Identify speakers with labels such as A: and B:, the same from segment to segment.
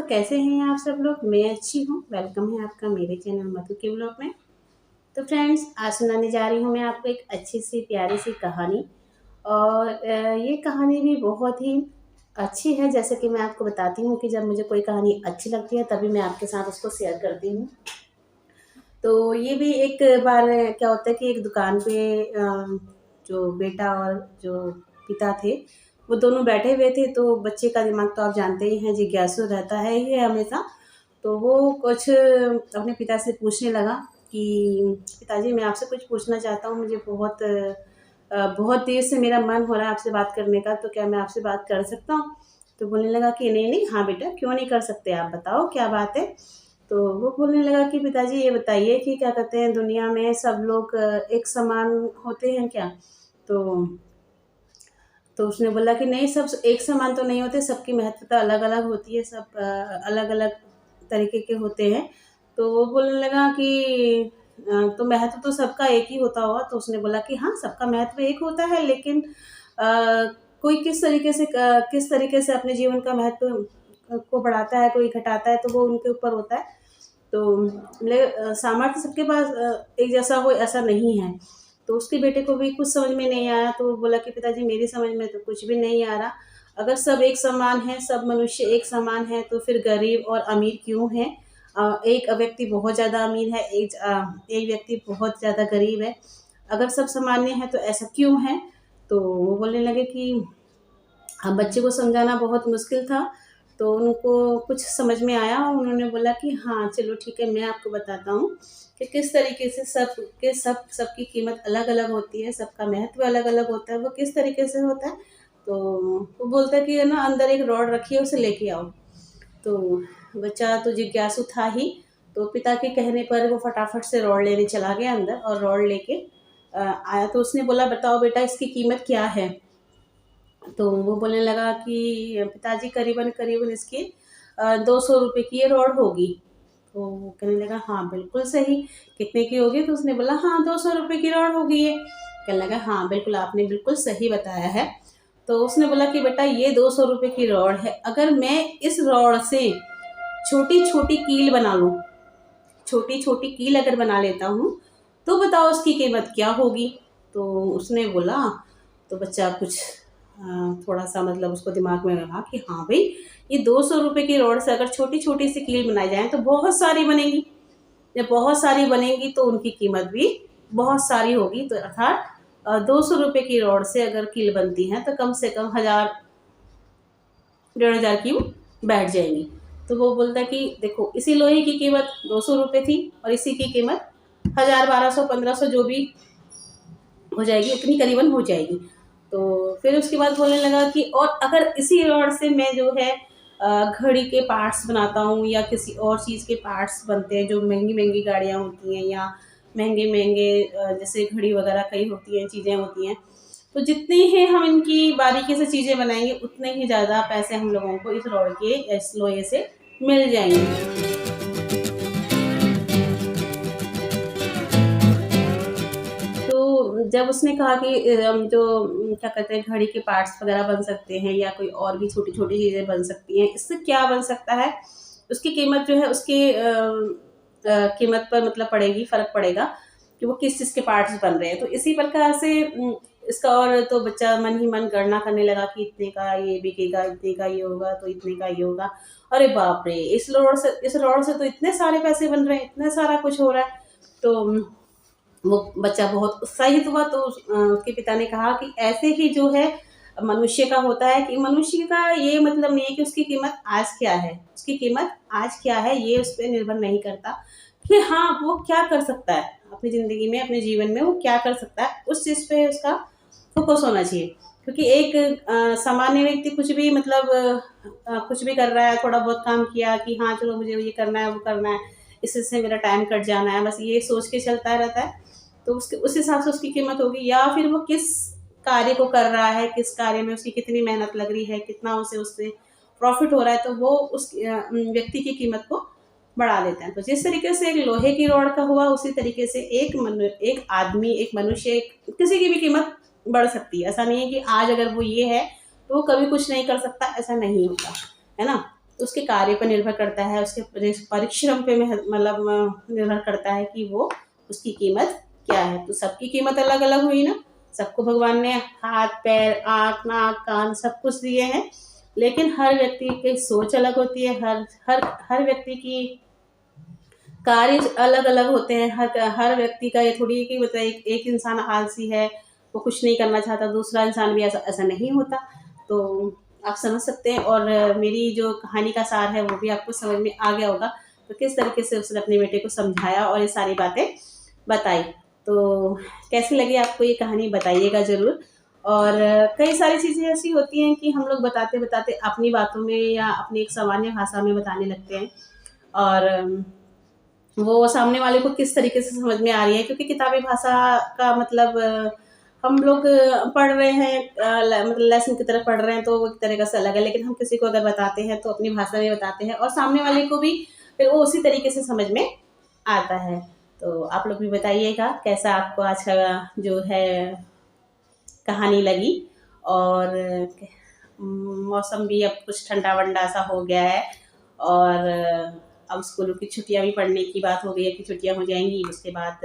A: तो कैसे हैं आप सब लोग? मैं अच्छी हूँ। वेलकम है आपका मेरे चैनल मधु के ब्लॉग में। तो फ्रेंड्स, आज सुनाने जा रही हूँ मैं आपको एक अच्छी सी प्यारी सी कहानी। और ये कहानी भी बहुत ही अच्छी है। जैसे कि मैं आपको बताती हूँ कि जब मुझे कोई कहानी अच्छी लगती है तभी मैं आपके साथ उसको शेयर करती हूँ। तो ये भी एक बार क्या होता है कि एक दुकान पे जो बेटा और जो पिता थे, वो दोनों बैठे हुए थे। तो बच्चे का दिमाग तो आप जानते ही हैं, जिज्ञासु रहता है ही है हमेशा। तो वो कुछ अपने पिता से पूछने लगा कि पिताजी, मैं आपसे कुछ पूछना चाहता हूँ। मुझे बहुत देर से मेरा मन हो रहा है आपसे बात करने का, तो क्या मैं आपसे बात कर सकता हूँ? तो बोलने लगा कि नहीं नहीं, हाँ बेटा, क्यों नहीं कर सकते, आप बताओ क्या बात है। तो वो बोलने लगा कि पिताजी, ये बताइए कि क्या कहते हैं, दुनिया में सब लोग एक समान होते हैं क्या? तो तो उसने बोला कि नहीं, सब एक समान तो नहीं होते, सबकी महत्वता अलग अलग होती है, सब अलग अलग तरीके के होते हैं। तो वो बोलने लगा कि तो महत्व तो सबका एक ही होता होगा। तो उसने बोला कि हाँ, सबका महत्व एक होता है, लेकिन कोई किस तरीके से अपने जीवन का महत्व को बढ़ाता है, कोई घटाता है, तो वो उनके ऊपर होता है। तो सामर्थ्य सबके पास एक जैसा हो, ऐसा नहीं है। तो उसके बेटे को भी कुछ समझ में नहीं आया। तो वो बोला कि पिताजी, मेरी समझ में तो कुछ भी नहीं आ रहा। अगर सब एक समान है, सब मनुष्य एक समान है, तो फिर गरीब और अमीर क्यों है? एक व्यक्ति बहुत ज़्यादा अमीर है, एक व्यक्ति बहुत ज़्यादा गरीब है। अगर सब सामान्य है तो ऐसा क्यों है? तो वो बोलने लगे कि अब बच्चे को समझाना बहुत मुश्किल था। तो उनको कुछ समझ में आया और उन्होंने बोला कि हाँ चलो ठीक है, मैं आपको बताता हूँ कि किस तरीके से सबकी कीमत अलग अलग होती है, सबका महत्व अलग अलग होता है। वो किस तरीके से होता है? तो वो बोलता है कि है ना, अंदर एक रॉड रखी है, उसे लेके आओ। तो बच्चा तो जिज्ञासु था ही। तो पिता के कहने पर वो फटाफट से रॉड लेने चला गया अंदर, और रॉड लेके आया। तो उसने बोला, बताओ बेटा, इसकी कीमत क्या है? तो वो बोलने लगा कि पिताजी, करीबन करीबन इसकी 200 रुपये की ये रॉड होगी। तो वो कहने लगा, हाँ बिल्कुल सही, कितने की होगी? तो उसने बोला, हाँ 200 रुपये की रॉड होगी ये। कहने लगा, हाँ बिल्कुल, आपने बिल्कुल सही बताया है। तो उसने बोला कि बेटा, ये 200 रुपये की रॉड है, अगर मैं इस रॉड से छोटी छोटी कील बना लूँ, छोटी छोटी कील अगर बना लेता हूँ, तो बताओ उसकी कीमत क्या होगी? तो उसने बोला, तो बच्चा कुछ थोड़ा सा मतलब उसको दिमाग में रहा कि हाँ भाई, ये 200 रुपये की रॉड से अगर छोटी छोटी सी कील बनाई जाए तो बहुत सारी बनेंगी। जब बहुत सारी बनेंगी तो उनकी कीमत भी बहुत सारी होगी। तो अर्थात 200 रुपये की रॉड से अगर कील बनती है तो कम से कम 1000 1,500 की बैठ जाएंगी। तो वो बोलता है कि देखो, इसी लोहे की कीमत 200 रुपये थी और इसी की कीमत 1000, 1200, 1500 जो भी हो जाएगी, उतनी करीबन हो जाएगी। तो फिर उसके बाद बोलने लगा कि और अगर इसी रॉड से मैं जो है घड़ी के पार्ट्स बनाता हूँ, या किसी और चीज़ के पार्ट्स बनते हैं, जो महंगी महंगी गाड़ियाँ होती हैं, या महंगे महंगे जैसे घड़ी वगैरह कई होती हैं, चीज़ें होती हैं। तो जितनी ही हम इनकी बारीकी से चीज़ें बनाएंगे, उतने ही ज़्यादा पैसे हम लोगों को इस रॉड के, इस लोहे से मिल जाएंगे। तो जब उसने कहा कि क्या कहते हैं, घड़ी के पार्ट्स वगैरह बन सकते हैं, या कोई और भी छोटी छोटी चीज़ें बन सकती हैं, इससे क्या बन सकता है, उसकी कीमत जो है उसकी कीमत पर मतलब पड़ेगी, फ़र्क पड़ेगा कि वो किस चीज़ के पार्ट्स बन रहे हैं। तो इसी प्रकार से इसका, और तो बच्चा मन ही मन गणना करने लगा कि इतने का ये बिकेगा, इतने का ये होगा, तो इतने का ये होगा। अरे बाप रे, इस रॉड से तो इतने सारे पैसे बन रहे हैं, इतना सारा कुछ हो रहा है। तो वो बच्चा बहुत उत्साहित हुआ। तो उसके पिता ने कहा कि ऐसे ही जो है मनुष्य का होता है, कि मनुष्य का ये मतलब नहीं है कि उसकी कीमत आज क्या है, उसकी कीमत आज क्या है ये उस पर निर्भर नहीं करता, कि हाँ वो क्या कर सकता है अपनी ज़िंदगी में, अपने जीवन में वो क्या कर सकता है, उस चीज़ पे उसका फोकस होना चाहिए। क्योंकि एक सामान्य व्यक्ति कुछ भी मतलब कुछ भी कर रहा है, थोड़ा बहुत काम किया कि हाँ चलो मुझे ये करना है, वो करना है, इससे मेरा टाइम कट जाना है, बस ये सोच के चलता रहता है। तो उसके उस हिसाब से उसकी कीमत होगी। या फिर वो किस कार्य को कर रहा है, किस कार्य में उसकी कितनी मेहनत लग रही है, कितना उसे उससे प्रॉफिट हो रहा है, तो वो उस व्यक्ति की कीमत को बढ़ा देता है। तो जिस तरीके से एक लोहे की रॉड का हुआ, उसी तरीके से एक आदमी, एक मनुष्य, किसी की भी कीमत बढ़ सकती है। ऐसा नहीं है कि आज अगर वो ये है तो वो कभी कुछ नहीं कर सकता, ऐसा नहीं होता है ना। उसके कार्य पर निर्भर करता है, उसके परिश्रम पे मतलब निर्भर करता है कि वो उसकी कीमत क्या है। तो सबकी कीमत अलग अलग हुई ना। सबको भगवान ने हाथ पैर आँख नाक कान सब कुछ दिए हैं, लेकिन हर व्यक्ति की सोच अलग होती है। हर हर हर व्यक्ति की कार्य अलग अलग होते हैं। हर व्यक्ति का ये थोड़ी है कि मतलब एक इंसान आलसी है, वो कुछ नहीं करना चाहता, दूसरा इंसान भी ऐसा ऐसा नहीं होता। तो आप समझ सकते हैं। और मेरी जो कहानी का सार है वो भी आपको समझ में आ गया होगा। तो किस तरीके से उसने अपने बेटे को समझाया और ये सारी बातें बताई। तो कैसी लगी आपको ये कहानी, बताइएगा ज़रूर। और कई सारी चीज़ें ऐसी होती हैं कि हम लोग बताते बताते अपनी बातों में या अपनी एक सामान्य भाषा में बताने लगते हैं, और वो सामने वाले को किस तरीके से समझ में आ रही है, क्योंकि किताबी भाषा का मतलब हम लोग पढ़ रहे हैं, मतलब लेसन की तरफ पढ़ रहे हैं तो वो एक तरीके से अलग है, लेकिन हम किसी को अगर बताते हैं तो अपनी भाषा में बताते हैं और सामने वाले को भी फिर वो उसी तरीके से समझ में आता है। तो आप लोग भी बताइएगा कैसा आपको आज का जो है कहानी लगी। और मौसम भी अब कुछ ठंडा वंडा सा हो गया है, और अब स्कूलों की छुट्टियां भी पढ़ने की बात हो गई है कि छुट्टियां हो जाएंगी। उसके बाद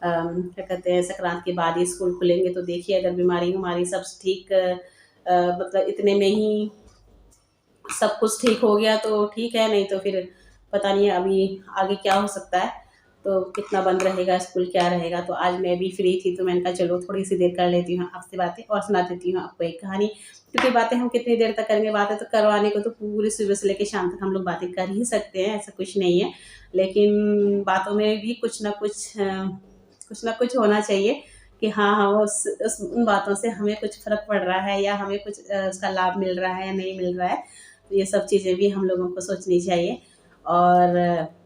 A: क्या कहते हैं, संक्रांत के बाद ही स्कूल खुलेंगे। तो देखिए अगर बीमारी हमारी सब ठीक मतलब इतने में ही सब कुछ ठीक हो गया तो ठीक है, नहीं तो फिर पता नहीं है अभी आगे क्या हो सकता है। तो कितना बंद रहेगा स्कूल, क्या रहेगा। तो आज मैं भी फ्री थी तो मैंने कहा चलो थोड़ी सी देर कर लेती हूँ आपसे बातें और सुना देती हूँ आपको एक कहानी। क्योंकि बातें हम कितनी देर तक करेंगे, बातें तो करवाने को तो पूरी सुबह से लेकर शाम तक हम लोग बातें कर ही सकते हैं, ऐसा कुछ नहीं है। लेकिन बातों में भी कुछ ना कुछ होना चाहिए कि हाँ हाँ वो उन बातों से हमें कुछ फ़र्क पड़ रहा है या हमें कुछ उसका लाभ मिल रहा है या नहीं मिल रहा है। तो ये सब चीज़ें भी हम लोगों को सोचनी चाहिए। और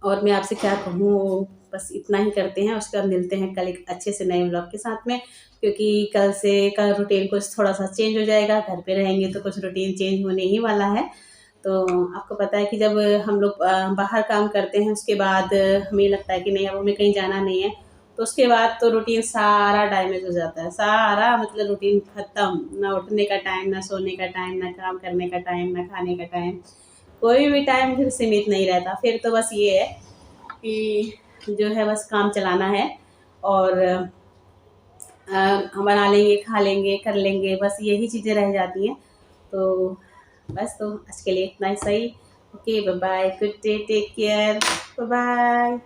A: और मैं आपसे क्या कहूँ, बस इतना ही करते हैं। उसके बाद मिलते हैं कल एक अच्छे से नए व्लॉग के साथ में, क्योंकि कल रूटीन कुछ थोड़ा सा चेंज हो जाएगा। घर पे रहेंगे तो कुछ रूटीन चेंज होने ही वाला है। तो आपको पता है कि जब हम लोग बाहर काम करते हैं उसके बाद हमें लगता है कि नहीं अब हमें कहीं जाना नहीं है, तो उसके बाद तो रूटीन सारा डैमेज हो जाता है। सारा मतलब रूटीन खत्म, ना उठने का टाइम, ना सोने का टाइम, ना काम करने का टाइम, ना खाने का टाइम, कोई भी टाइम फिर सीमित नहीं रहता। फिर तो बस ये है कि जो है बस काम चलाना है, और हम बना लेंगे, खा लेंगे, कर लेंगे, बस यही चीज़ें रह जाती हैं। तो बस तो आज के लिए इतना ही सही। Okay bye bye, good day, take care, bye bye.